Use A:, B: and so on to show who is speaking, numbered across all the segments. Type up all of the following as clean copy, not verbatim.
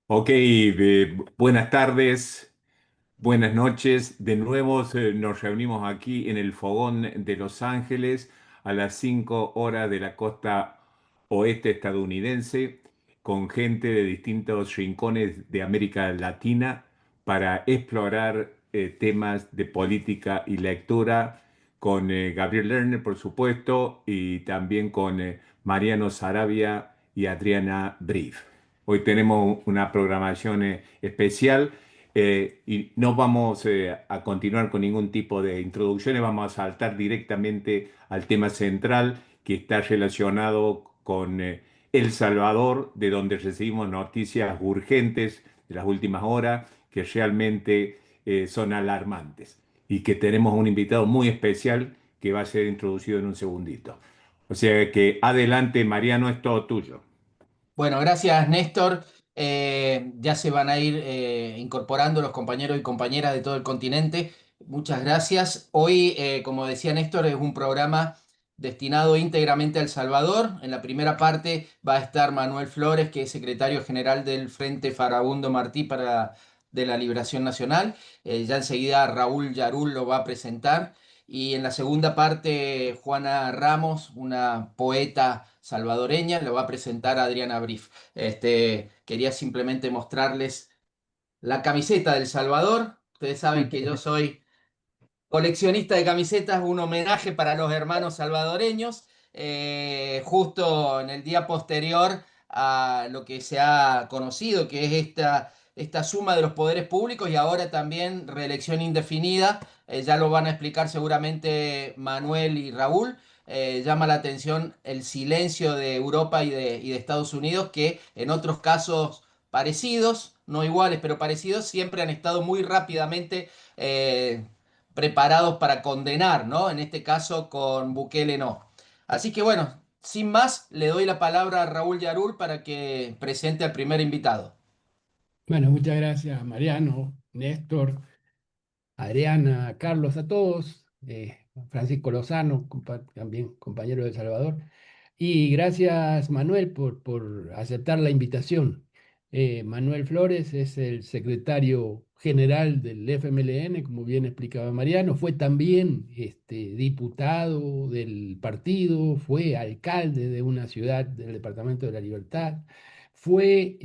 A: Ok, buenas tardes, buenas noches. De nuevo nos reunimos aquí en el Fogón de Los Ángeles a las 5 horas de la costa oeste estadounidense, con gente de distintos rincones de América Latina para explorar temas de política y lectura con Gabriel Lerner, por supuesto, y también con Mariano Sarabia y Adriana Brief. Hoy tenemos una programación especial y no vamos a continuar con ningún tipo de introducciones, vamos a saltar directamente al tema central que está relacionado con El Salvador, de donde recibimos noticias urgentes de las últimas horas que realmente son alarmantes y que tenemos un invitado muy especial que va a ser introducido en un segundito. O sea que adelante, Mariano, es todo tuyo.
B: Bueno, gracias Néstor. Ya se van a ir incorporando los compañeros y compañeras de todo el continente. Muchas gracias. Hoy, como decía Néstor, es un programa destinado íntegramente a El Salvador. En la primera parte va a estar Manuel Flores, que es secretario general del Frente Farabundo Martí de la Liberación Nacional. Ya enseguida Raúl Yarul lo va a presentar. Y en la segunda parte, Juana Ramos, una poeta salvadoreña, lo va a presentar Adriana Brief. Quería simplemente mostrarles la camiseta del Salvador. Ustedes saben que yo soy coleccionista de camisetas, un homenaje para los hermanos salvadoreños, justo en el día posterior a lo que se ha conocido, que es esta suma de los poderes públicos y ahora también reelección indefinida. Ya lo van a explicar seguramente Manuel y Raúl. Llama la atención el silencio de Europa y de Estados Unidos, que en otros casos parecidos, no iguales, pero parecidos, siempre han estado muy rápidamente preparados para condenar, ¿no? En este caso con Bukele no. Así que bueno, sin más, le doy la palabra a Raúl Yarul para que presente al primer invitado.
C: Bueno, muchas gracias, Mariano, Néstor, Adriana, Carlos, a todos, Francisco Lozano, también compañero de El Salvador, y gracias, Manuel, por aceptar la invitación. Manuel Flores es el secretario general del FMLN, como bien explicaba Mariano, fue también diputado del partido, fue alcalde de una ciudad del Departamento de la Libertad, fue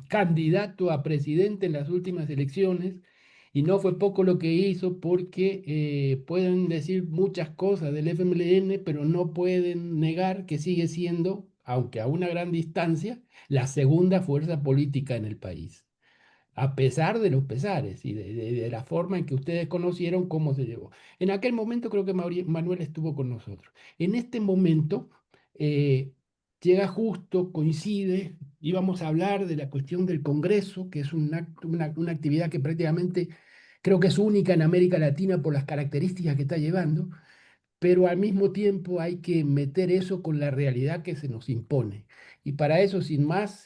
C: candidato a presidente en las últimas elecciones y no fue poco lo que hizo porque pueden decir muchas cosas del FMLN, pero no pueden negar que sigue siendo, aunque a una gran distancia, la segunda fuerza política en el país. A pesar de los pesares y de la forma en que ustedes conocieron cómo se llevó. En aquel momento creo que Manuel estuvo con nosotros. En este momento eh, llega justo, coincide, íbamos a hablar de la cuestión del Congreso, que es una actividad que prácticamente creo que es única en América Latina por las características que está llevando, pero al mismo tiempo hay que meter eso con la realidad que se nos impone. Y para eso, sin más,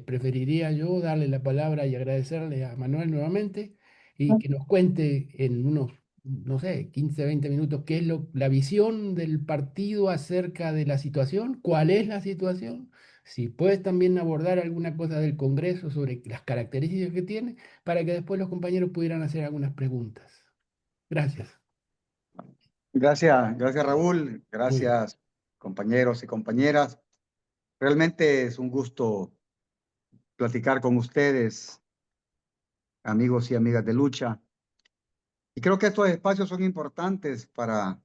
C: preferiría yo darle la palabra y agradecerle a Manuel nuevamente y que nos cuente en unos, no sé, 15 20 minutos qué es la visión del partido acerca de la situación, cuál es la situación, si puedes también abordar alguna cosa del Congreso sobre las características que tiene, para que después los compañeros pudieran hacer algunas preguntas. Gracias.
D: Gracias Raúl,
C: Muy bien.
D: gracias compañeros y compañeras. Realmente es un gusto platicar con ustedes, amigos y amigas de lucha. Y creo que estos espacios son importantes para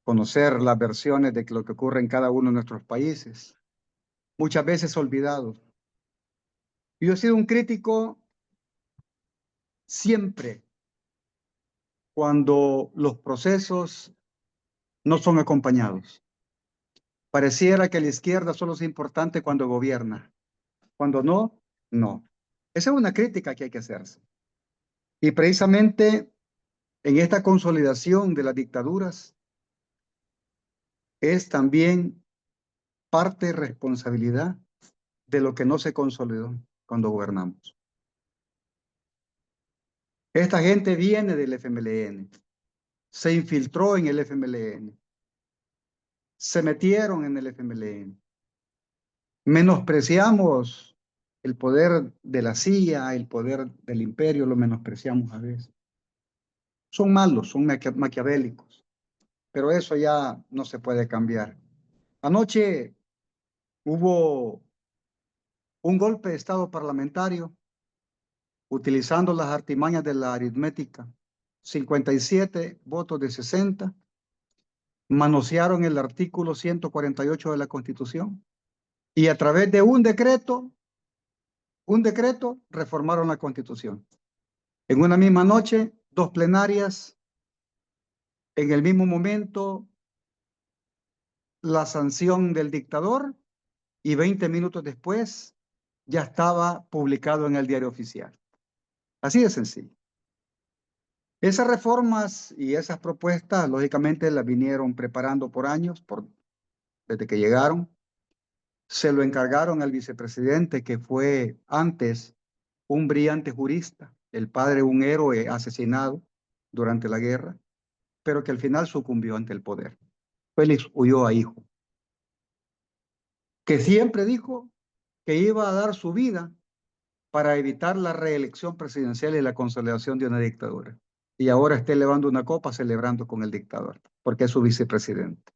D: conocer las versiones de lo que ocurre en cada uno de nuestros países, muchas veces olvidados. Yo he sido un crítico siempre cuando los procesos no son acompañados. Pareciera que la izquierda solo es importante cuando gobierna. Cuando no, no. Esa es una crítica que hay que hacerse. Y precisamente en esta consolidación de las dictaduras es también parte responsabilidad de lo que no se consolidó cuando gobernamos. Esta gente viene del FMLN, se infiltró en el FMLN, se metieron en el FMLN. Menospreciamos El poder de la CIA, el poder del imperio, lo menospreciamos a veces. Son malos, son maquiavélicos, pero eso ya no se puede cambiar. Anoche hubo un golpe de estado parlamentario utilizando las artimañas de la aritmética. 57 votos de 60 manosearon el artículo 148 de la Constitución y a través de un decreto reformaron la Constitución. En una misma noche, 2 plenarias, en el mismo momento, la sanción del dictador y 20 minutos después ya estaba publicado en el diario oficial. Así de sencillo. Esas reformas y esas propuestas, lógicamente, las vinieron preparando por años, desde que llegaron. Se lo encargaron al vicepresidente, que fue antes un brillante jurista, el padre de un héroe asesinado durante la guerra, pero que al final sucumbió ante el poder. Félix Ulloa Hijo, que siempre dijo que iba a dar su vida para evitar la reelección presidencial y la consolidación de una dictadura. Y ahora está elevando una copa celebrando con el dictador, porque es su vicepresidente.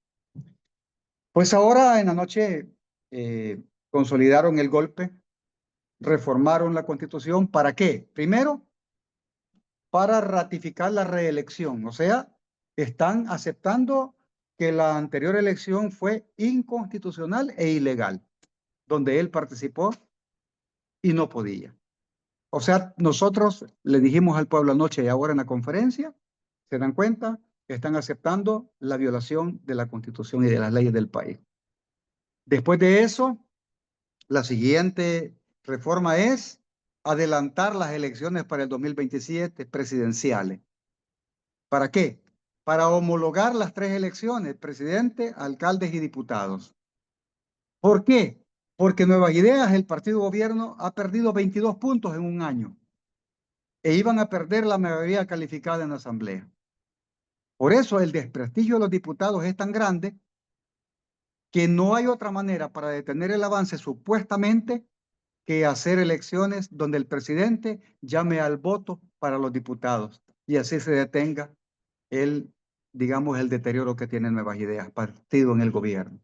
D: Pues ahora en la noche consolidaron el golpe, reformaron la Constitución. ¿Para qué? Primero, para ratificar la reelección. O sea, están aceptando que la anterior elección fue inconstitucional e ilegal, donde él participó y no podía. O sea, nosotros le dijimos al pueblo anoche y ahora en la conferencia, ¿se dan cuenta? Están aceptando la violación de la Constitución y de las leyes del país. Después de eso, la siguiente reforma es adelantar las elecciones para el 2027 presidenciales. ¿Para qué? Para homologar las 3 elecciones, presidente, alcaldes y diputados. ¿Por qué? Porque Nuevas Ideas, el partido gobierno, ha perdido 22 puntos en un año e iban a perder la mayoría calificada en la asamblea. Por eso el desprestigio de los diputados es tan grande que no hay otra manera para detener el avance supuestamente que hacer elecciones donde el presidente llame al voto para los diputados y así se detenga digamos, el deterioro que tiene Nuevas Ideas, partido en el gobierno.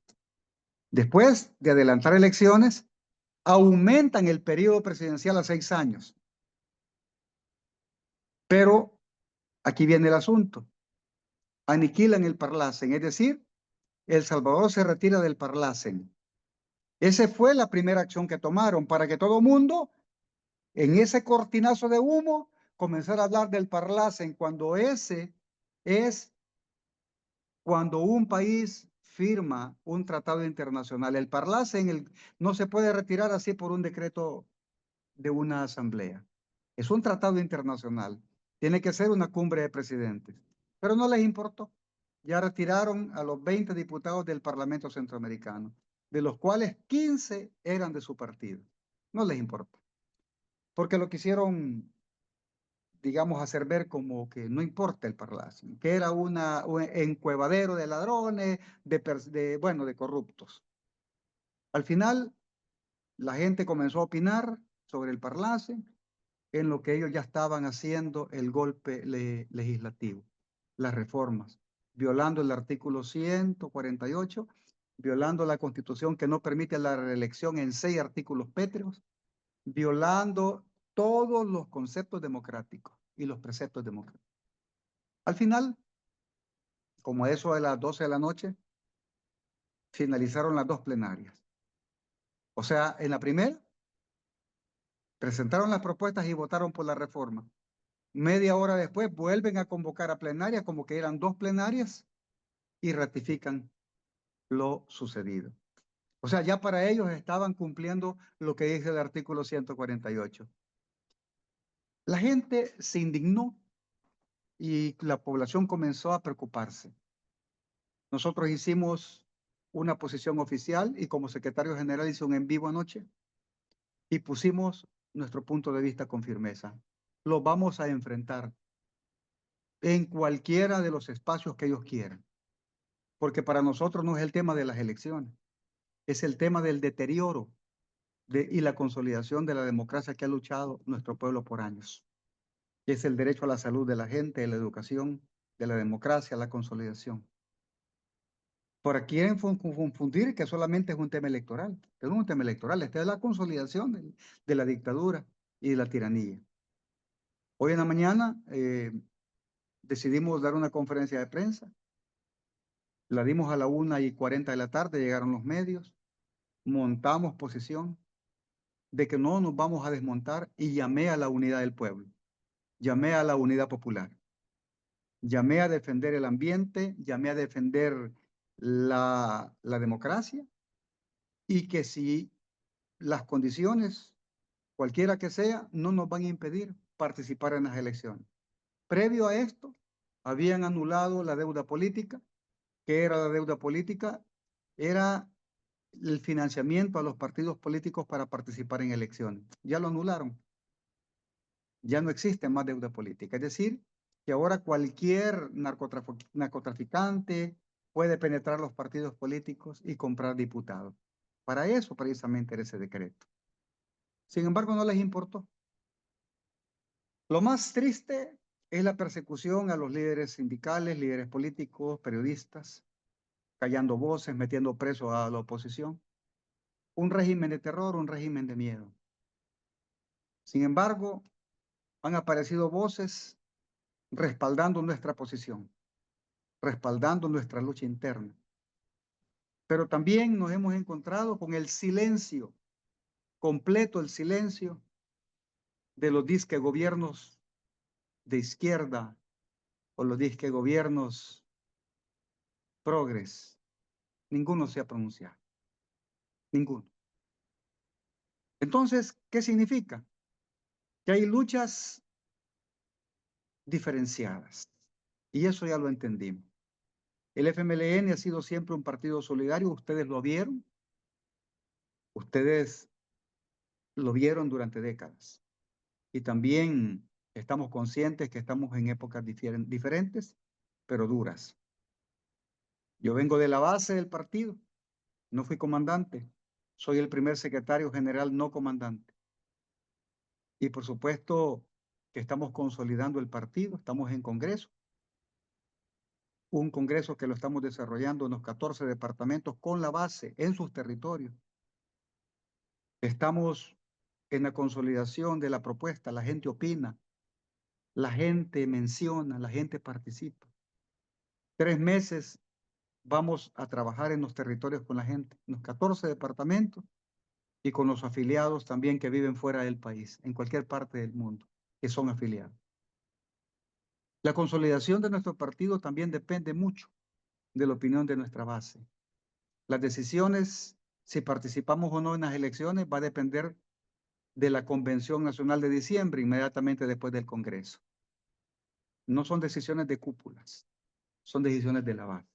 D: Después de adelantar elecciones, aumentan el periodo presidencial a 6 años. Pero aquí viene el asunto. Aniquilan el Parlacen, es decir, El Salvador se retira del Parlacen. Esa fue la primera acción que tomaron para que todo mundo, en ese cortinazo de humo, comenzara a hablar del Parlacen cuando ese es cuando un país firma un tratado internacional. El Parlacen no se puede retirar así por un decreto de una asamblea. Es un tratado internacional. Tiene que ser una cumbre de presidentes. Pero no les importó. Ya retiraron a los 20 diputados del Parlamento Centroamericano, de los cuales 15 eran de su partido. No les importa. Porque lo quisieron, digamos, hacer ver como que no importa el Parlacen, que era un encuevadero de ladrones, bueno, de corruptos. Al final, la gente comenzó a opinar sobre el Parlacen en lo que ellos ya estaban haciendo el golpe legislativo, las reformas, violando el artículo 148, violando la Constitución que no permite la reelección en 6 artículos pétreos, violando todos los conceptos democráticos y los preceptos democráticos. Al final, como eso de las 12 de la noche, finalizaron las 2 plenarias. O sea, en la primera, presentaron las propuestas y votaron por la reforma. Media hora después vuelven a convocar a plenarias como que eran 2 plenarias y ratifican lo sucedido. O sea, ya para ellos estaban cumpliendo lo que dice el artículo 148. La gente se indignó y la población comenzó a preocuparse. Nosotros hicimos una posición oficial y como secretario general hice un en vivo anoche y pusimos nuestro punto de vista con firmeza. Lo vamos a enfrentar en cualquiera de los espacios que ellos quieran, porque para nosotros no es el tema de las elecciones, es el tema del deterioro y la consolidación de la democracia que ha luchado nuestro pueblo por años. Es el derecho a la salud de la gente, de la educación, de la democracia, la consolidación. Por quieren confundir que solamente es un tema electoral. Es un tema electoral. Esta es la consolidación de la dictadura y de la tiranía. Hoy en la mañana decidimos dar una conferencia de prensa. La dimos a la 1:40 de la tarde, llegaron los medios, montamos posición de que no nos vamos a desmontar y llamé a la unidad del pueblo, llamé a la unidad popular, llamé a defender el ambiente, llamé a defender la democracia y que si las condiciones, cualquiera que sea, no nos van a impedir participar en las elecciones. Previo a esto, habían anulado la deuda política. ¿Qué era la deuda política? Era el financiamiento a los partidos políticos para participar en elecciones. Ya lo anularon. Ya no existe más deuda política. Es decir, que ahora cualquier narcotraficante puede penetrar los partidos políticos y comprar diputados. Para eso precisamente era ese decreto. Sin embargo, no les importó. Lo más triste es la persecución a los líderes sindicales, líderes políticos, periodistas, callando voces, metiendo presos a la oposición. Un régimen de terror, un régimen de miedo. Sin embargo, han aparecido voces respaldando nuestra posición, respaldando nuestra lucha interna. Pero también nos hemos encontrado con el silencio, completo el silencio de los disque gobiernos de izquierda o los disque gobiernos progres. Ninguno se ha pronunciado, ninguno. Entonces, ¿qué significa? Que hay luchas diferenciadas. Y eso ya lo entendimos. El FMLN ha sido siempre un partido solidario, ustedes lo vieron durante décadas. Y también estamos conscientes que estamos en épocas diferentes, pero duras. Yo vengo de la base del partido, no fui comandante, soy el primer secretario general no comandante. Y por supuesto que estamos consolidando el partido, estamos en Congreso, un Congreso que lo estamos desarrollando en los 14 departamentos con la base en sus territorios. Estamos en la consolidación de la propuesta, la gente opina, la gente menciona, la gente participa. 3 meses vamos a trabajar en los territorios con la gente, en los 14 departamentos y con los afiliados también que viven fuera del país, en cualquier parte del mundo, que son afiliados. La consolidación de nuestro partido también depende mucho de la opinión de nuestra base. Las decisiones, si participamos o no en las elecciones, va a depender de la Convención Nacional de diciembre, inmediatamente después del Congreso. No son decisiones de cúpulas, son decisiones de la base.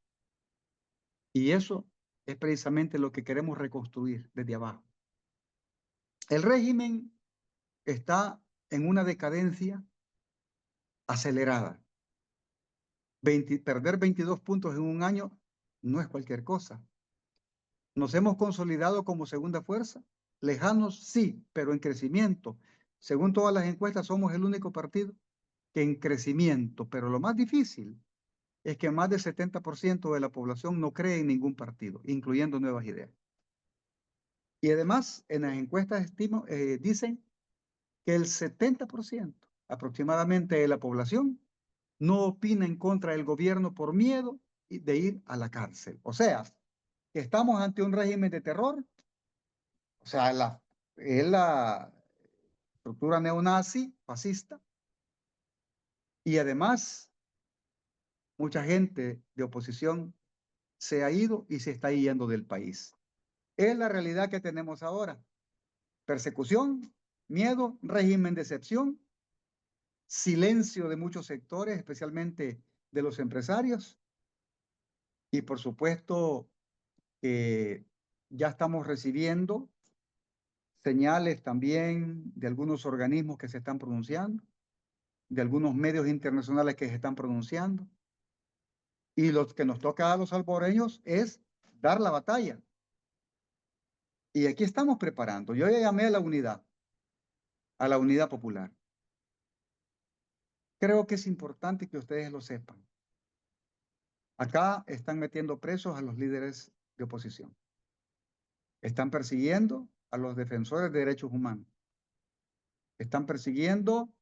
D: Y eso es precisamente lo que queremos reconstruir desde abajo. El régimen está en una decadencia acelerada. Perder 22 puntos en un año no es cualquier cosa. Nos hemos consolidado como segunda fuerza. Lejanos, sí, pero en crecimiento. Según todas las encuestas, somos el único partido que en crecimiento. Pero lo más difícil es que más del 70% de la población no cree en ningún partido, incluyendo nuevas ideas. Y además, en las encuestas dicen que el 70% aproximadamente de la población no opina en contra del gobierno por miedo de ir a la cárcel. O sea, que estamos ante un régimen de terror. O sea, es la estructura neonazi, fascista, y además mucha gente de oposición se ha ido y se está yendo del país. Es la realidad que tenemos ahora. Persecución, miedo, régimen de excepción, silencio de muchos sectores, especialmente de los empresarios, y por supuesto que ya estamos recibiendo señales también de algunos organismos que se están pronunciando, de algunos medios internacionales que se están pronunciando. Y lo que nos toca a los salvadoreños es dar la batalla. Y aquí estamos preparando. Yo ya llamé a la unidad popular. Creo que es importante que ustedes lo sepan. Acá están metiendo presos a los líderes de oposición. Están persiguiendo a los defensores de derechos humanos. Están persiguiendo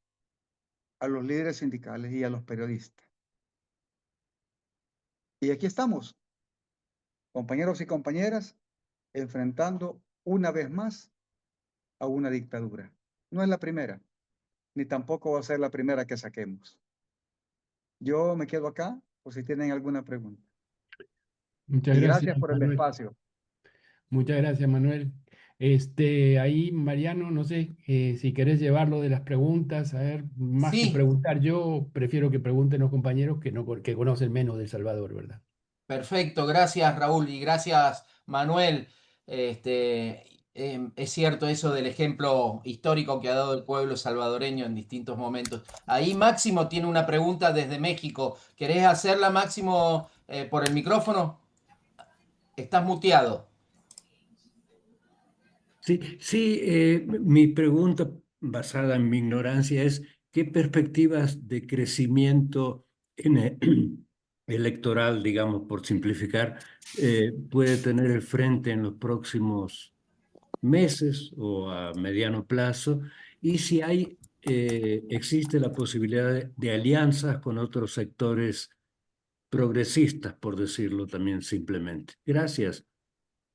D: a los líderes sindicales y a los periodistas. Y aquí estamos, compañeros y compañeras, enfrentando una vez más a una dictadura. No es la primera, ni tampoco va a ser la primera que saquemos. Yo me quedo acá, por si tienen alguna pregunta.
C: Muchas
D: Y
C: gracias,
D: gracias por el
C: Manuel.
D: espacio.
C: Muchas gracias, Manuel. Ahí, Mariano, no sé si querés llevarlo de las preguntas, a ver, más que
B: Sí,
C: preguntar yo, prefiero que pregunten los compañeros que conocen menos de El Salvador, ¿verdad?
B: perfecto, gracias Raúl y gracias Manuel. Es cierto eso del ejemplo histórico que ha dado el pueblo salvadoreño en distintos momentos. Ahí Máximo tiene una pregunta desde México. ¿Querés hacerla, Máximo, por el micrófono? Estás muteado.
E: Sí, sí, mi pregunta basada en mi ignorancia es, ¿qué perspectivas de crecimiento electoral, digamos, por simplificar, puede tener el frente en los próximos meses o a mediano plazo? Y si existe la posibilidad de alianzas con otros sectores progresistas, por decirlo también simplemente. Gracias.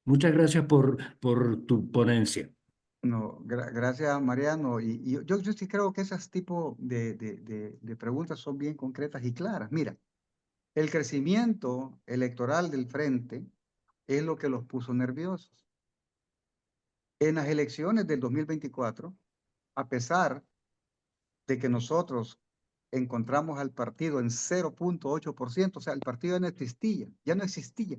E: Muchas gracias por tu ponencia.
D: No, gracias, Mariano. Y yo sí creo que esos tipos de preguntas son bien concretas y claras. Mira, el crecimiento electoral del frente es lo que los puso nerviosos. En las elecciones del 2024, a pesar de que nosotros encontramos al partido en 0,8%, o sea, el partido ya no existía.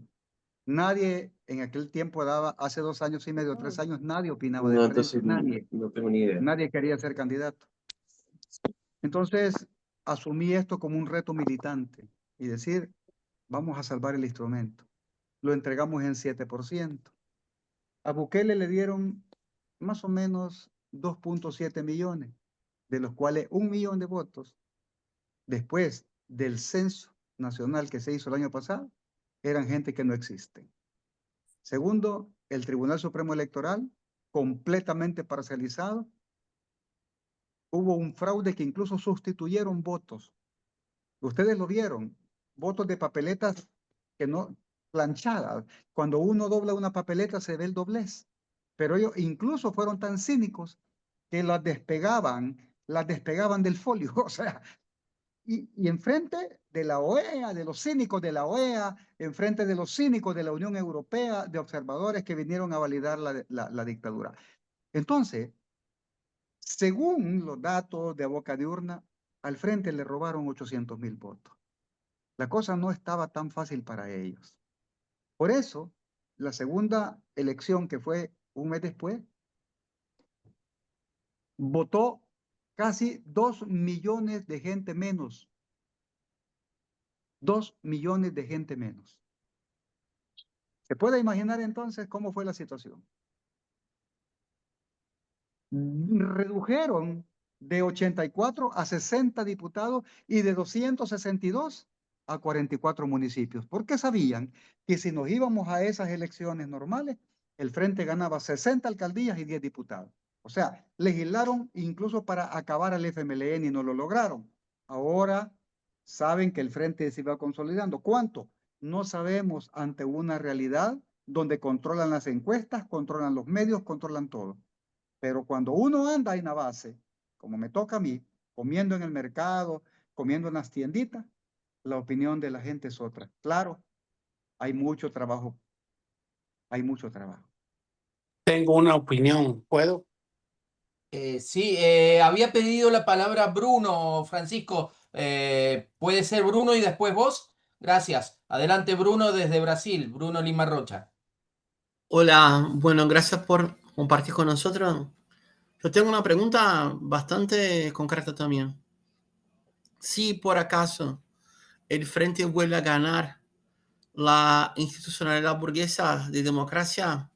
D: Nadie en aquel tiempo daba, hace 2 años y medio, 3 años, nadie opinaba del frente, nadie.
F: No tengo ni idea.
D: Nadie quería ser candidato. Entonces, asumí esto como un reto militante y decir, vamos a salvar el instrumento. Lo entregamos en 7%. A Bukele le dieron más o menos 2,7 millones, de los cuales 1 millón de votos, después del censo nacional que se hizo el año pasado, eran gente que no existe. Segundo, el Tribunal Supremo Electoral, completamente parcializado. Hubo un fraude que incluso sustituyeron votos. Ustedes lo vieron, votos de papeletas que no, planchadas. Cuando uno dobla una papeleta se ve el doblez. Pero ellos incluso fueron tan cínicos que las despegaban del folio. O sea, y enfrente de la OEA, de los cínicos de la OEA, enfrente de los cínicos de la Unión Europea, de observadores que vinieron a validar la dictadura. Entonces, según los datos de boca de urna, al frente le robaron 800,000 votos. La cosa no estaba tan fácil para ellos. Por eso, la segunda elección, que fue un mes después, votó casi 2 millones de gente menos. 2 millones de gente menos. ¿Se puede imaginar entonces cómo fue la situación? Redujeron de 84 a 60 diputados y de 262 a 44 municipios, porque sabían que si nos íbamos a esas elecciones normales, el Frente ganaba 60 alcaldías y 10 diputados. O sea, legislaron incluso para acabar al FMLN y no lo lograron. Ahora saben que el Frente se iba consolidando. ¿Cuánto? No sabemos, ante una realidad donde controlan las encuestas, controlan los medios, controlan todo. Pero cuando uno anda en la base, como me toca a mí, comiendo en el mercado, comiendo en las tienditas, la opinión de la gente es otra. Claro, hay mucho trabajo, hay mucho trabajo.
F: Tengo una opinión, ¿puedo?
B: Sí, había pedido la palabra Bruno, Francisco. ¿Puede ser Bruno y después vos? Gracias. Adelante, Bruno, desde Brasil. Bruno Lima Rocha.
G: Hola, bueno, gracias por compartir con nosotros. Yo tengo una pregunta bastante concreta también. Si por acaso el Frente vuelve a ganar la institucionalidad burguesa de democracia,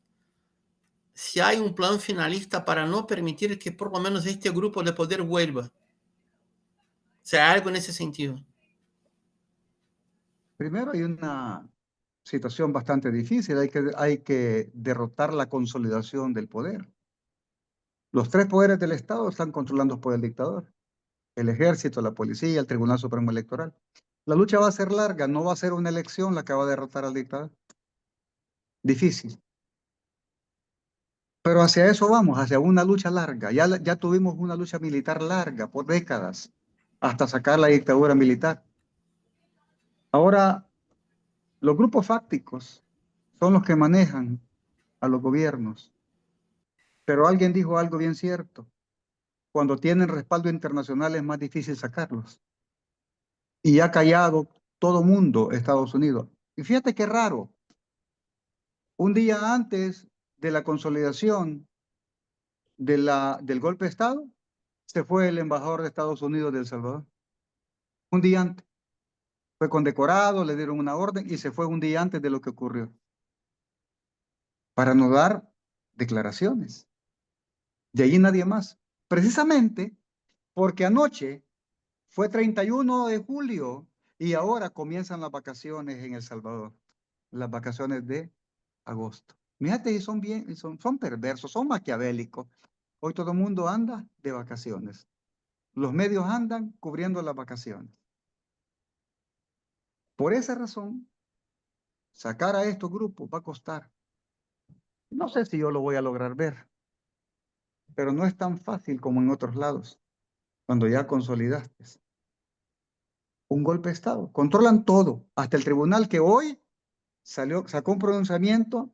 G: si hay un plan finalista para no permitir que por lo menos este grupo de poder vuelva. O sea, algo en ese sentido.
D: Primero hay una situación bastante difícil, hay que derrotar la consolidación del poder. Los tres poderes del Estado están controlados por el dictador: el ejército, la policía, el Tribunal Supremo Electoral. La lucha va a ser larga, no va a ser una elección la que va a derrotar al dictador. Difícil. Pero hacia eso vamos, hacia una lucha larga. Ya tuvimos una lucha militar larga por décadas, hasta sacar la dictadura militar. Ahora, los grupos fácticos son los que manejan a los gobiernos. Pero alguien dijo algo bien cierto: cuando tienen respaldo internacional es más difícil sacarlos. Y ha callado todo mundo Estados Unidos. Y fíjate qué raro, un día antes de la consolidación del golpe de Estado, se fue el embajador de Estados Unidos de El Salvador. Un día antes. Fue condecorado, le dieron una orden y se fue un día antes de lo que ocurrió, para no dar declaraciones. De allí nadie más. Precisamente porque anoche fue 31 de julio y ahora comienzan las vacaciones en El Salvador, las vacaciones de agosto. Fíjate, son perversos, son maquiavélicos. Hoy todo el mundo anda de vacaciones. Los medios andan cubriendo las vacaciones. Por esa razón, sacar a estos grupos va a costar. No sé si yo lo voy a lograr ver, pero no es tan fácil como en otros lados, cuando ya consolidaste un golpe de Estado. Controlan todo, hasta el tribunal, que hoy sacó un pronunciamiento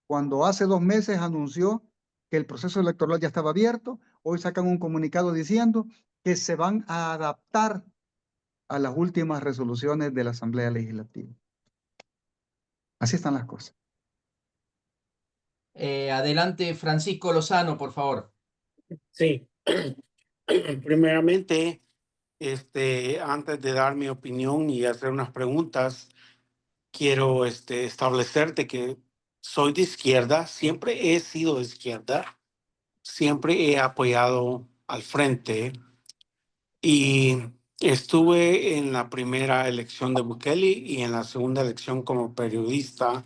D: cuando hace 2 meses anunció que el proceso electoral ya estaba abierto. Hoy sacan un comunicado diciendo que se van a adaptar a las últimas resoluciones de la Asamblea Legislativa. Así están las cosas.
B: Adelante, Francisco Lozano, por favor.
F: Sí. Primeramente, antes de dar mi opinión y hacer unas preguntas, quiero establecerte que soy de izquierda, siempre he sido de izquierda, siempre he apoyado al frente y estuve en la primera elección de Bukele y en la segunda elección como periodista.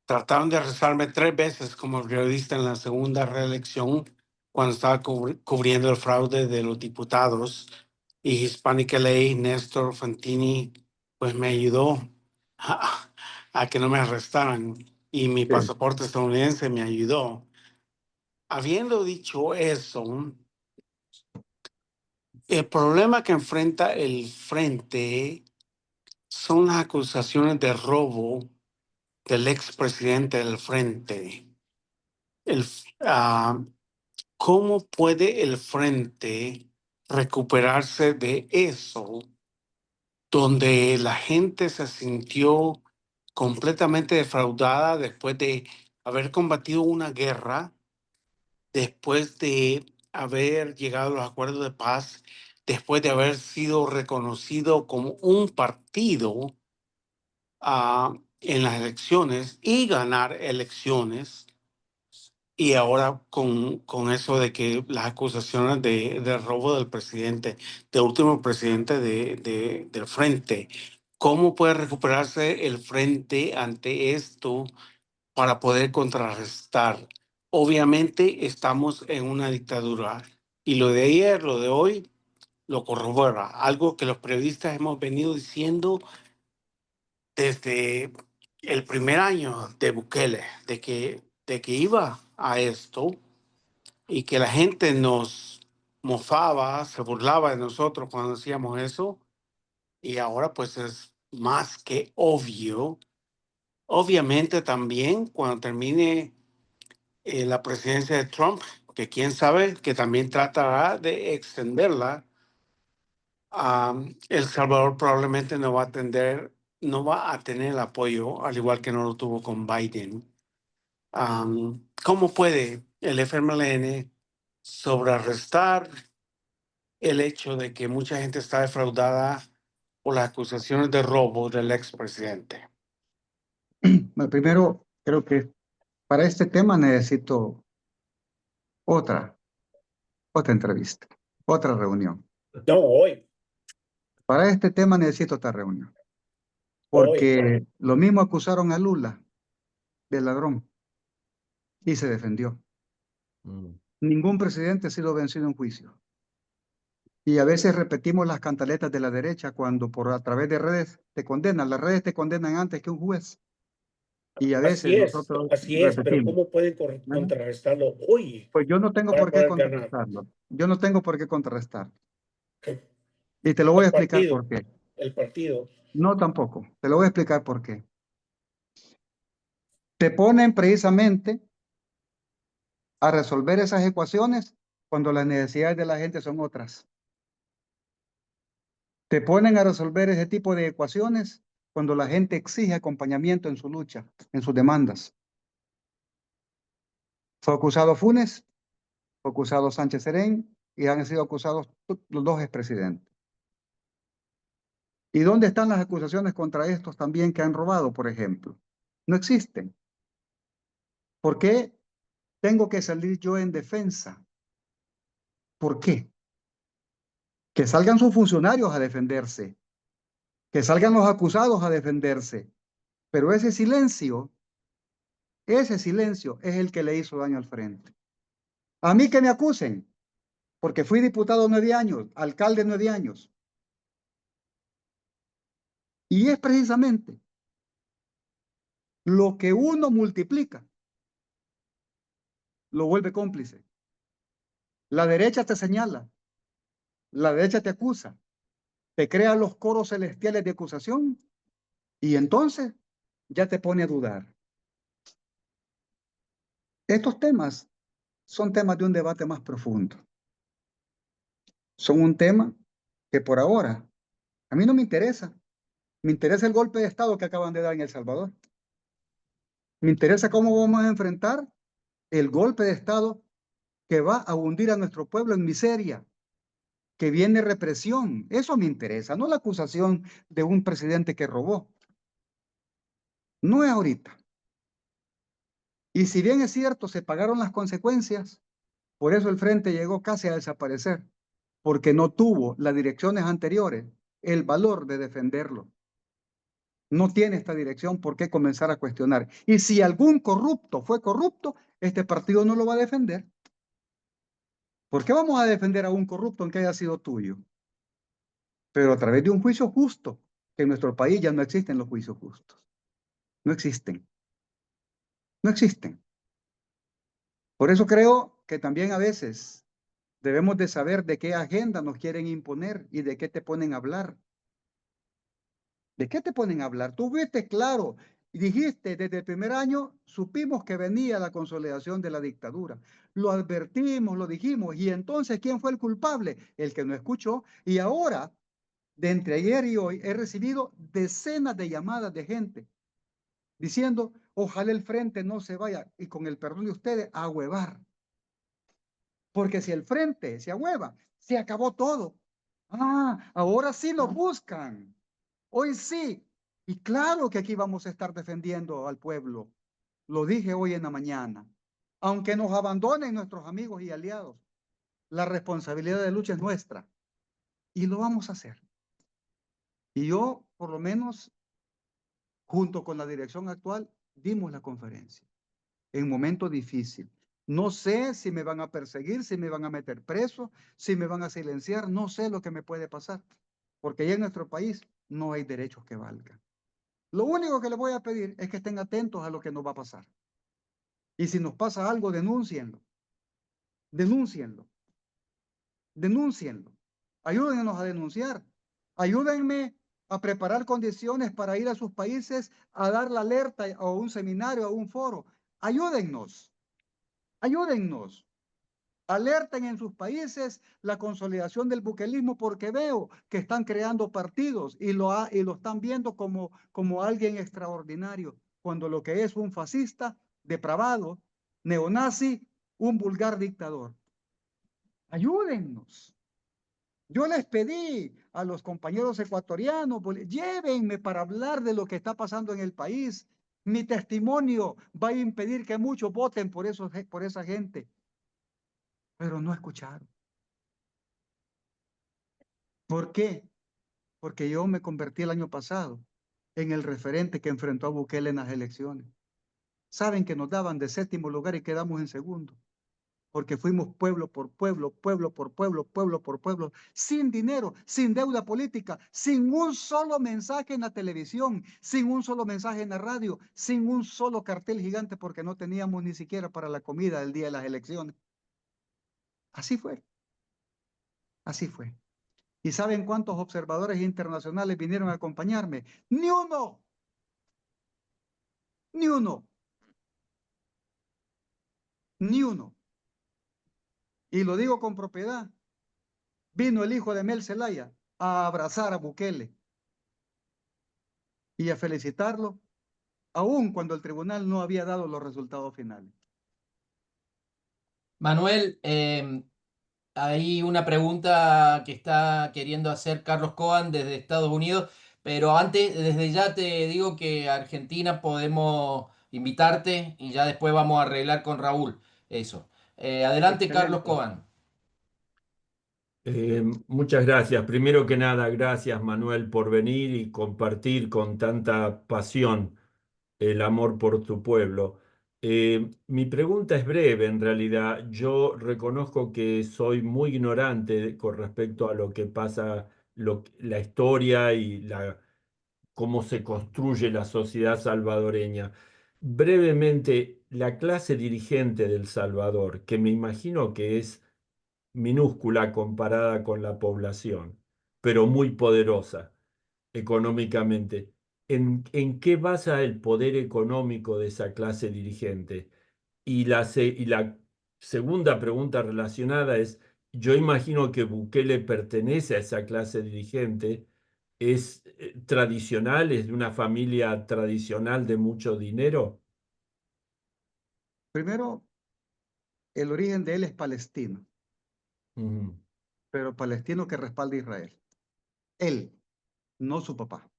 F: Trataron de arrestarme 3 veces como periodista en la segunda reelección, cuando estaba cubriendo el fraude de los diputados, y Hispanic LA, Néstor Fantini, pues me ayudó a que no me arrestaran, y mi pasaporte estadounidense me ayudó. Habiendo dicho eso, el problema que enfrenta el frente son las acusaciones de robo del expresidente del frente. El, ah, ¿Cómo puede el frente recuperarse de eso, donde la gente se sintió completamente defraudada después de haber combatido una guerra, después de haber llegado a los acuerdos de paz, después de haber sido reconocido como un partido en las elecciones y ganar elecciones? Y ahora con eso de que las acusaciones de robo del presidente, del último presidente del frente, ¿cómo puede recuperarse el frente ante esto para poder contrarrestar? Obviamente estamos en una dictadura y lo de ayer, lo de hoy, lo corrobora. Algo que los periodistas hemos venido diciendo desde el primer año de Bukele, de que iba a esto, y que la gente nos mofaba, se burlaba de nosotros cuando hacíamos eso, y ahora pues es más que obvio. Obviamente también cuando termine la presidencia de Trump, que quién sabe, que también tratará de extenderla, El Salvador probablemente no va a tener el apoyo, al igual que no lo tuvo con Biden. ¿Cómo puede el FMLN sobrearrestar el hecho de que mucha gente está defraudada por las acusaciones de robo del expresidente?
D: Bueno, primero, creo que Para este tema necesito otra entrevista, otra reunión.
F: No, hoy,
D: Para este tema necesito otra reunión.
F: hoy.
D: Porque lo mismo acusaron a Lula de ladrón y se defendió. Ningún presidente ha sido vencido en juicio. Y a veces repetimos las cantaletas de la derecha cuando a través de redes te condenan. Las redes te condenan antes que un juez. Y a veces nosotros
F: Así es, pero
D: repetimos.
F: ¿cómo pueden
D: ¿Verdad?
F: contrarrestarlo hoy
D: Pues yo no tengo
F: para
D: por qué
F: poder ganar?
D: contrarrestarlo. Yo no tengo por qué contrarrestar.
F: El
D: Y te lo voy a explicar por qué.
F: el partido.
D: No tampoco. Te lo voy a explicar por qué. Te ponen precisamente a resolver esas ecuaciones cuando las necesidades de la gente son otras. Te ponen a resolver ese tipo de ecuaciones cuando la gente exige acompañamiento en su lucha, en sus demandas. Fue acusado Funes, fue acusado Sánchez Serén y han sido acusados los dos expresidentes. ¿Y dónde están las acusaciones contra estos también que han robado, por ejemplo? No existen. ¿Por qué tengo que salir yo en defensa? ¿Por qué? Que salgan sus funcionarios a defenderse, que salgan los acusados a defenderse, pero ese silencio es el que le hizo daño al frente. A mí que me acusen, porque fui diputado 9 años, alcalde 9 años. Y es precisamente lo que uno multiplica, lo vuelve cómplice. La derecha te señala, la derecha te acusa, te crea los coros celestiales de acusación y entonces ya te pone a dudar. Estos temas son temas de un debate más profundo. Son un tema que por ahora a mí no me interesa. Me interesa el golpe de Estado que acaban de dar en El Salvador. Me interesa cómo vamos a enfrentar el golpe de Estado que va a hundir a nuestro pueblo en miseria, que viene represión. Eso me interesa, no la acusación de un presidente que robó. No es ahorita. Y si bien es cierto, se pagaron las consecuencias, por eso el frente llegó casi a desaparecer, porque no tuvo las direcciones anteriores el valor de defenderlo. No tiene esta dirección por qué comenzar a cuestionar. Y si algún corrupto fue corrupto, este partido no lo va a defender. ¿Por qué vamos a defender a un corrupto aunque haya sido tuyo? Pero a través de un juicio justo, que en nuestro país ya no existen los juicios justos. No existen. No existen. Por eso creo que también a veces debemos de saber de qué agenda nos quieren imponer y de qué te ponen a hablar. ¿De qué te ponen a hablar? Tú viste claro y dijiste desde el primer año, supimos que venía la consolidación de la dictadura. Lo advertimos, lo dijimos. Y entonces, ¿quién fue el culpable? El que no escuchó. Y ahora, de entre ayer y hoy, he recibido decenas de llamadas de gente diciendo, ojalá el frente no se vaya, y con el perdón de ustedes, a huevar. Porque si el frente se ahueva, se acabó todo. Ah, ahora sí lo buscan. Hoy sí. Y claro que aquí vamos a estar defendiendo al pueblo. Lo dije hoy en la mañana. Aunque nos abandonen nuestros amigos y aliados, la responsabilidad de lucha es nuestra. Y lo vamos a hacer. Y yo, por lo menos, junto con la dirección actual, dimos la conferencia en momento difícil. No sé si me van a perseguir, si me van a meter preso, si me van a silenciar, no sé lo que me puede pasar, porque ya en nuestro país no hay derechos que valgan. Lo único que les voy a pedir es que estén atentos a lo que nos va a pasar. Y si nos pasa algo, denúncienlo. Denúncienlo. Denúncienlo. Ayúdennos a denunciar. Ayúdenme a preparar condiciones para ir a sus países a dar la alerta a un seminario, a un foro. Ayúdennos. Ayúdennos. Alerten en sus países la consolidación del buquelismo porque veo que están creando partidos y lo están viendo como alguien extraordinario, cuando lo que es un fascista, depravado, neonazi, un vulgar dictador. Ayúdennos. Yo les pedí a los compañeros ecuatorianos, llévenme para hablar de lo que está pasando en el país. Mi testimonio va a impedir que muchos voten por esa gente. Pero no escucharon. ¿Por qué? Porque yo me convertí el año pasado en el referente que enfrentó a Bukele en las elecciones. Saben que nos daban de 7º lugar y quedamos en 2º. Porque fuimos pueblo por pueblo, pueblo por pueblo, pueblo por pueblo, sin dinero, sin deuda política, sin un solo mensaje en la televisión, sin un solo mensaje en la radio, sin un solo cartel gigante porque no teníamos ni siquiera para la comida del día de las elecciones. Así fue, así fue. ¿Y saben cuántos observadores internacionales vinieron a acompañarme? ¡Ni uno! ¡Ni uno! ¡Ni uno! Y lo digo con propiedad. Vino el hijo de Mel Zelaya a abrazar a Bukele y a felicitarlo, aun cuando el tribunal no había dado los resultados finales.
B: Manuel, hay una pregunta que está queriendo hacer Carlos Coan desde Estados Unidos, pero antes, desde ya te digo que a Argentina podemos invitarte y ya después vamos a arreglar con Raúl eso. Adelante, Carlos
D: Excelente.
B: Coan.
H: Muchas gracias. Primero que nada, gracias Manuel por venir y compartir con tanta pasión el amor por tu pueblo. Mi pregunta es breve, en realidad. Yo reconozco que soy muy ignorante con respecto a lo que pasa, la historia y cómo se construye la sociedad salvadoreña. Brevemente, la clase dirigente del Salvador, que me imagino que es minúscula comparada con la población, pero muy poderosa económicamente. En qué basa el poder económico de esa clase dirigente? Y la segunda pregunta relacionada es, yo imagino que Bukele pertenece a esa clase dirigente, es tradicional, es de una familia tradicional de mucho dinero.
D: Primero, el origen de él es palestino,
H: Ujú.
D: pero palestino que respalda a Israel. Él, no su papá.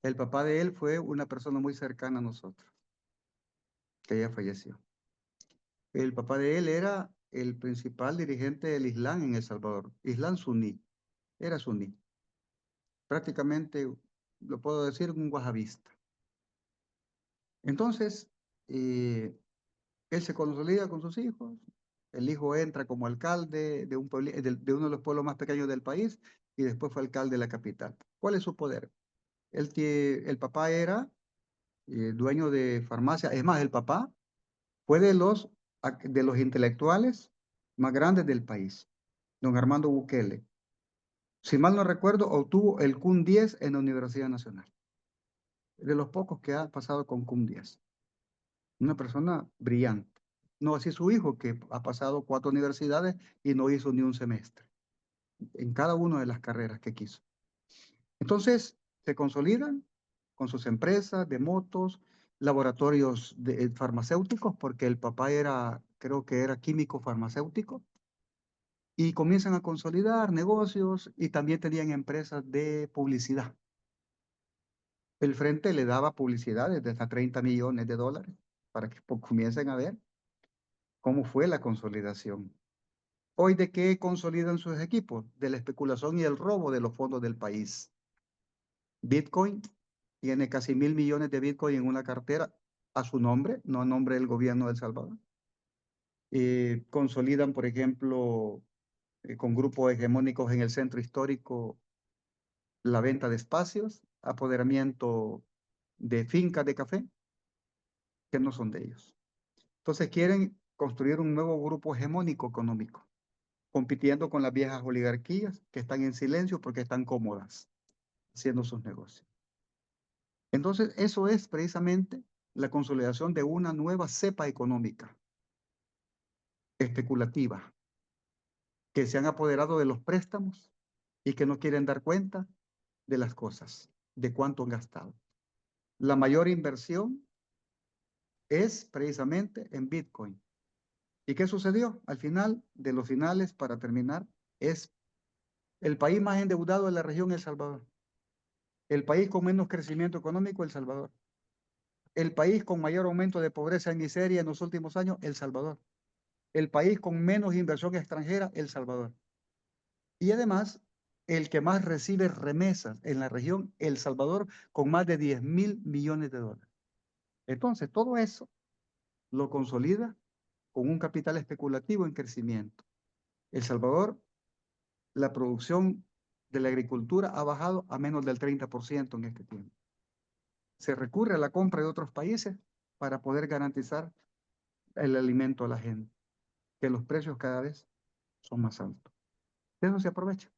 D: El papá de él fue una persona muy cercana a nosotros, que ya falleció. El papá de él era el principal dirigente del Islam en El Salvador, Islam suní, era suní. Prácticamente, lo puedo decir, un wahabista. Entonces, él se consolida con sus hijos. El hijo entra como alcalde de de uno de los pueblos más pequeños del país y después fue alcalde de la capital. ¿Cuál es su poder? El papá era dueño de farmacia. Es más, el papá fue de los intelectuales más grandes del país, don Armando Bukele. Si mal no recuerdo, obtuvo el cum 10 en la Universidad Nacional. De los pocos que ha pasado con cum 10. Una persona brillante. No así su hijo, que ha pasado 4 universidades y no hizo ni un semestre en cada una de las carreras que quiso. Entonces, se consolidan con sus empresas de motos, laboratorios farmacéuticos, porque el papá creo que era químico farmacéutico, y comienzan a consolidar negocios y también tenían empresas de publicidad. El Frente le daba publicidades de hasta 30 millones de dólares para que comiencen a ver cómo fue la consolidación. Hoy, ¿de qué consolidan sus equipos? De la especulación y el robo de los fondos del país. Bitcoin tiene casi 1.000 millones de Bitcoin en una cartera a su nombre, no a nombre del gobierno de El Salvador. Consolidan, por ejemplo, con grupos hegemónicos en el centro histórico, la venta de espacios, apoderamiento de fincas de café, que no son de ellos. Entonces quieren construir un nuevo grupo hegemónico económico, compitiendo con las viejas oligarquías que están en silencio porque están cómodas haciendo sus negocios. Entonces, eso es precisamente la consolidación de una nueva cepa económica, especulativa, que se han apoderado de los préstamos y que no quieren dar cuenta de las cosas, de cuánto han gastado. La mayor inversión es precisamente en Bitcoin. ¿Y qué sucedió? Al final de los finales, para terminar, es el país más endeudado de la región, El Salvador. El país con menos crecimiento económico, El Salvador. El país con mayor aumento de pobreza y miseria en los últimos años, El Salvador. El país con menos inversión extranjera, El Salvador. Y además, el que más recibe remesas en la región, El Salvador, con más de 10.000 millones de dólares. Entonces, todo eso lo consolida con un capital especulativo en crecimiento. El Salvador, la producción de la agricultura ha bajado a menos del 30% en este tiempo. Se recurre a la compra de otros países para poder garantizar el alimento a la gente, que los precios cada vez son más altos. De eso se aprovecha.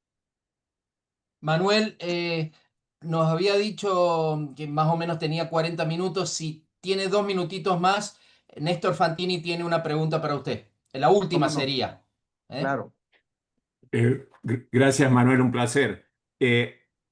B: Manuel, nos había dicho que más o menos tenía 40 minutos. Si tiene 2 minutitos más, Néstor Fantini tiene una pregunta para usted. La última
D: ¿Cómo no?
B: sería. ¿Eh?
D: Claro.
A: Gracias, Manuel, un placer.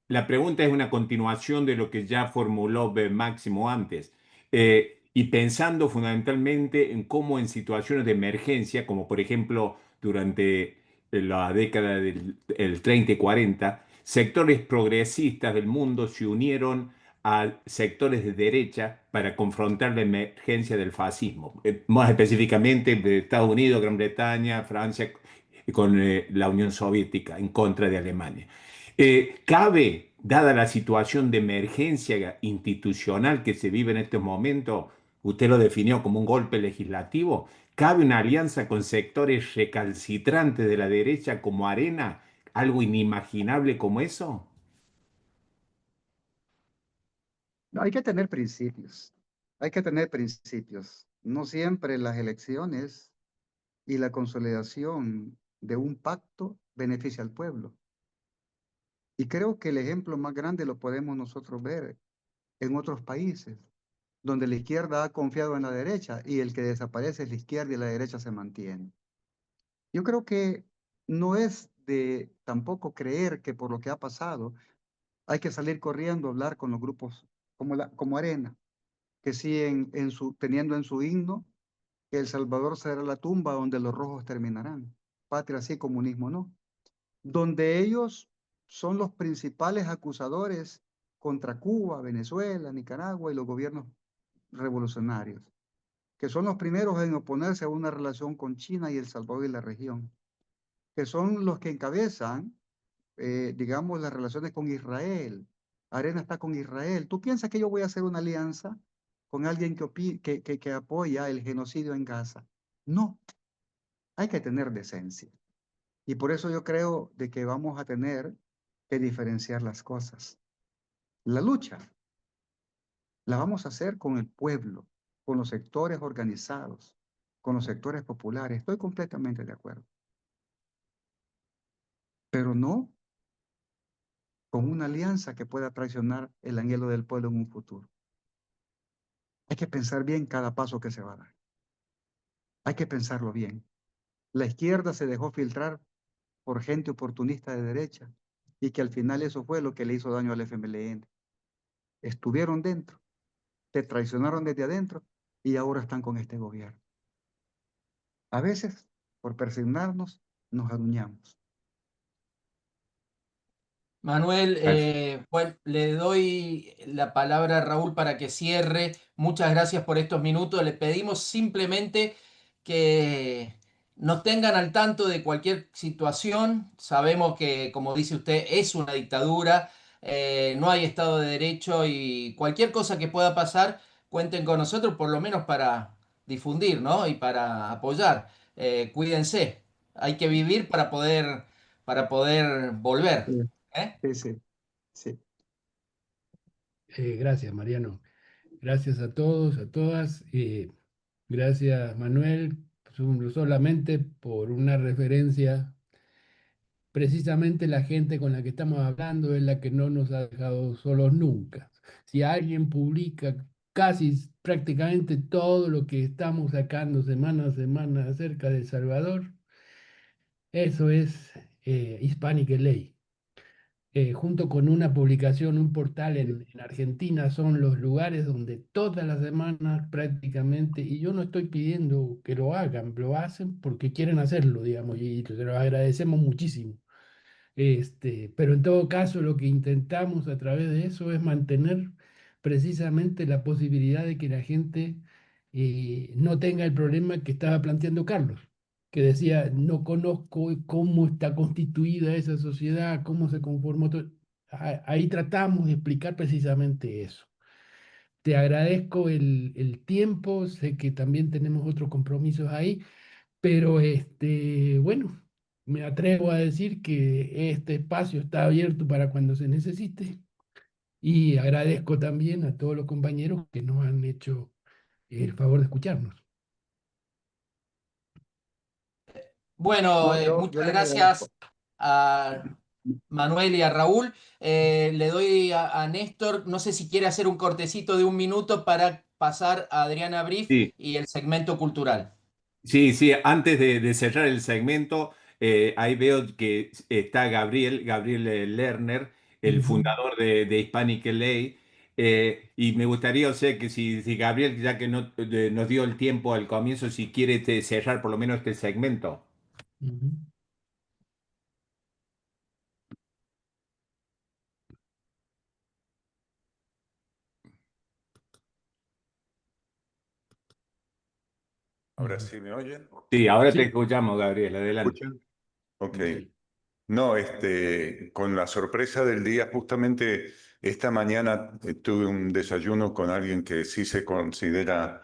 A: La pregunta es una continuación de lo que ya formuló Máximo antes, y pensando fundamentalmente en cómo en situaciones de emergencia, como por ejemplo durante la década del 30 y 40, sectores progresistas del mundo se unieron a sectores de derecha para confrontar la emergencia del fascismo, más específicamente de Estados Unidos, Gran Bretaña, Francia, con la Unión Soviética en contra de Alemania. ¿Cabe, dada la situación de emergencia institucional que se vive en estos momentos, usted lo definió como un golpe legislativo, cabe una alianza con sectores recalcitrantes de la derecha como Arena, algo inimaginable como eso?
D: No, hay que tener principios. Hay que tener principios. No siempre las elecciones y la consolidación de un pacto beneficia al pueblo. Y creo que el ejemplo más grande lo podemos nosotros ver en otros países, donde la izquierda ha confiado en la derecha y el que desaparece es la izquierda y la derecha se mantiene. Yo creo que no es de tampoco creer que por lo que ha pasado hay que salir corriendo a hablar con los grupos como Arena, que siguen teniendo en su himno que El Salvador será la tumba donde los rojos terminarán. Patria sí, comunismo no. Donde ellos son los principales acusadores contra Cuba, Venezuela, Nicaragua y los gobiernos revolucionarios, que son los primeros en oponerse a una relación con China y El Salvador y la región, que son los que encabezan, digamos, las relaciones con Israel. Arena está con Israel. ¿Tú piensas que yo voy a hacer una alianza con alguien que apoya el genocidio en Gaza? No, hay que tener decencia. Y por eso yo creo de que vamos a tener que diferenciar las cosas. La lucha la vamos a hacer con el pueblo, con los sectores organizados, con los sectores populares. Estoy completamente de acuerdo. Pero no con una alianza que pueda traicionar el anhelo del pueblo en un futuro. Hay que pensar bien cada paso que se va a dar. Hay que pensarlo bien. La izquierda se dejó filtrar por gente oportunista de derecha y que al final eso fue lo que le hizo daño al FMLN. Estuvieron dentro, te traicionaron desde adentro y ahora están con este gobierno. A veces, por persignarnos, nos adueñamos.
B: Manuel,
A: Gracias.
B: bueno, le doy la palabra a Raúl para que cierre. Muchas gracias por estos minutos. Le pedimos simplemente que nos tengan al tanto de cualquier situación. Sabemos que, como dice usted, es una dictadura, no hay Estado de Derecho y cualquier cosa que pueda pasar, cuenten con nosotros, por lo menos para difundir, ¿no? Y para apoyar. Cuídense. Hay que vivir para poder volver.
D: Sí,
B: ¿Eh?
D: sí, sí, sí.
C: Gracias, Mariano. Gracias a todos, a todas. Gracias, Manuel, solamente por una referencia. Precisamente la gente con la que estamos hablando es la que no nos ha dejado solos nunca. Si alguien publica casi prácticamente todo lo que estamos sacando semana a semana acerca de El Salvador, eso es Hispanic LA. Junto con una publicación, un portal en Argentina, son los lugares donde todas las semanas prácticamente, y yo no estoy pidiendo que lo hagan, lo hacen porque quieren hacerlo, digamos, y se lo agradecemos muchísimo. Pero en todo caso, lo que intentamos a través de eso es mantener precisamente la posibilidad de que la gente no tenga el problema que estaba planteando Carlos, que decía, no conozco cómo está constituida esa sociedad, cómo se conformó todo. Ahí tratamos de explicar precisamente eso. Te agradezco el tiempo, sé que también tenemos otros compromisos ahí, pero bueno, me atrevo a decir que este espacio está abierto para cuando se necesite y agradezco también a todos los compañeros que nos han hecho el favor de escucharnos.
B: Bueno,
D: No, yo
B: muchas
D: les agradezco.
B: gracias a Manuel y a Raúl. Le doy a Néstor, no sé si quiere hacer un cortecito de un minuto para pasar a Adriana Briff
A: Sí,
B: y el segmento cultural.
A: sí, sí, antes de cerrar el segmento, ahí veo que está Gabriel Lerner, el
C: Ujú.
A: fundador de Hispanic LA, y me gustaría, o sea, que si Gabriel, ya que nos dio el tiempo al comienzo, si quiere cerrar por lo menos este segmento.
C: Ujú.
I: Ahora
C: Ujú.
I: sí me oyen.
A: Sí, ahora te
C: Sí,
A: escuchamos, Gabriel, adelante.
I: ¿Escuchan? Ok.
C: sí.
I: No, con la sorpresa del día, justamente esta mañana tuve un desayuno con alguien que sí se consideraba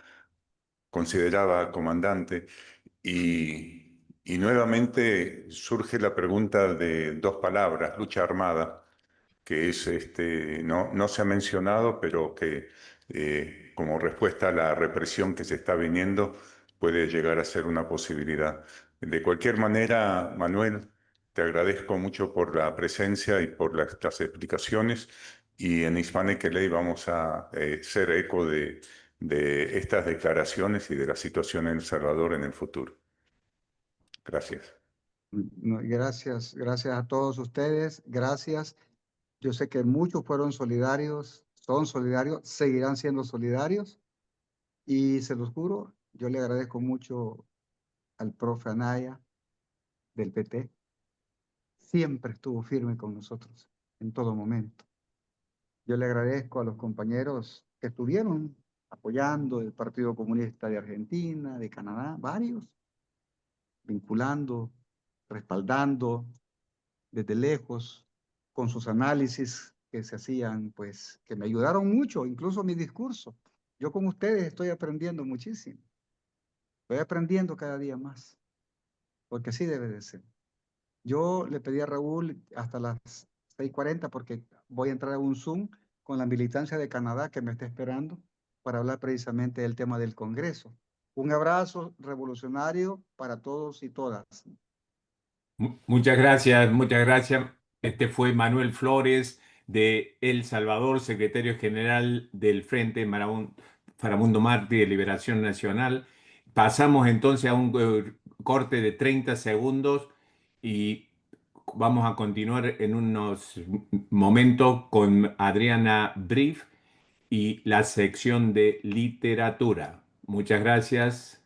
I: comandante y nuevamente surge la pregunta de dos palabras, lucha armada, que es no se ha mencionado, pero que como respuesta a la represión que se está viniendo puede llegar a ser una posibilidad. De cualquier manera, Manuel, te agradezco mucho por la presencia y por las explicaciones. Y en Hispanic LA vamos a ser eco de estas declaraciones y de la situación en El Salvador en el futuro. Gracias.
D: No, gracias, gracias a todos ustedes, gracias. Yo sé que muchos fueron solidarios, son solidarios, seguirán siendo solidarios y se los juro, yo le agradezco mucho al profe Anaya del PT, siempre estuvo firme con nosotros en todo momento. Yo le agradezco a los compañeros que estuvieron apoyando el Partido Comunista de Argentina, de Canadá, varios, vinculando, respaldando desde lejos, con sus análisis que se hacían, pues que me ayudaron mucho, incluso mi discurso. Yo con ustedes estoy aprendiendo muchísimo. Estoy aprendiendo cada día más, porque así debe de ser. Yo le pedí a Raúl hasta las 6:40 porque voy a entrar a un Zoom con la militancia de Canadá que me está esperando para hablar precisamente del tema del Congreso. Un abrazo revolucionario para todos y todas.
A: Muchas gracias, muchas gracias. Este fue Manuel Flores de El Salvador, secretario general del Frente Faramundo Martí de Liberación Nacional. Pasamos entonces a un corte de 30 segundos y vamos a continuar en unos momentos con Adriana Brief y la sección de literatura. Muchas gracias.